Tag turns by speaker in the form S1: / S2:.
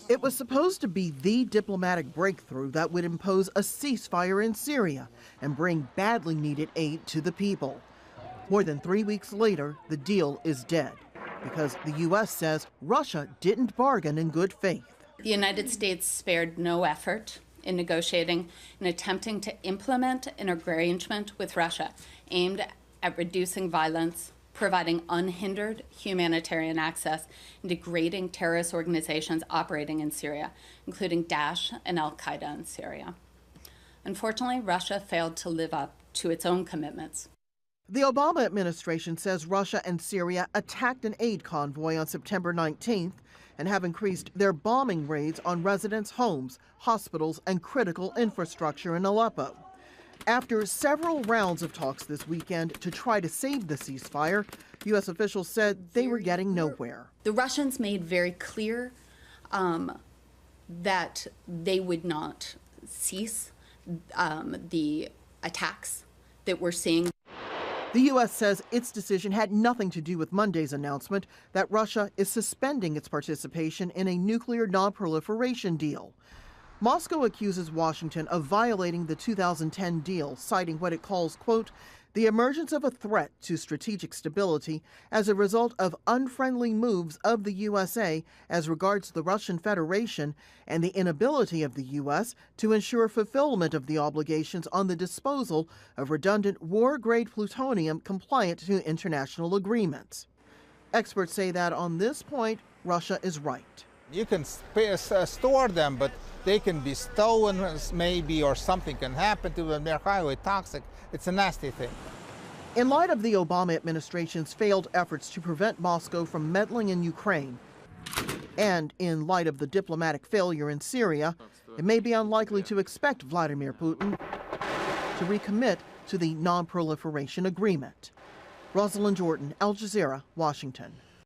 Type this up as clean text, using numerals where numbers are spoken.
S1: It was supposed to be the diplomatic breakthrough that would impose a ceasefire in Syria and bring badly needed aid to the people. More than 3 weeks later, the deal is dead because the U.S. says Russia didn't bargain in good faith.
S2: The United States spared no effort in negotiating and attempting to implement an arrangement with Russia aimed at reducing violence, providing unhindered humanitarian access, and degrading terrorist organizations operating in Syria, including Daesh and al-Qaeda in Syria. Unfortunately, Russia failed to live up to its own commitments.
S1: The Obama administration says Russia and Syria attacked an aid convoy on September 19th and have increased their bombing raids on residents' homes, hospitals, and critical infrastructure in Aleppo. After several rounds of talks this weekend to try to save the ceasefire, U.S. officials said they were getting nowhere.
S2: The Russians made very clear that they would not cease the attacks that we're seeing.
S1: The U.S. says its decision had nothing to do with Monday's announcement that Russia is suspending its participation in a nuclear non-proliferation deal. Moscow accuses Washington of violating the 2010 deal, citing what it calls, quote, the emergence of a threat to strategic stability as a result of unfriendly moves of the USA as regards the Russian Federation and the inability of the U.S. to ensure fulfillment of the obligations on the disposal of redundant war-grade plutonium compliant to international agreements. Experts say that on this point, Russia is right.
S3: You can store them, but they can be stolen maybe, or something can happen to them. They're highly toxic. It's a nasty thing.
S1: In light of the Obama administration's failed efforts to prevent Moscow from meddling in Ukraine, and in light of the diplomatic failure in Syria, it may be unlikely to expect Vladimir Putin to recommit to the non-proliferation agreement. Rosalind Jordan, Al Jazeera, Washington.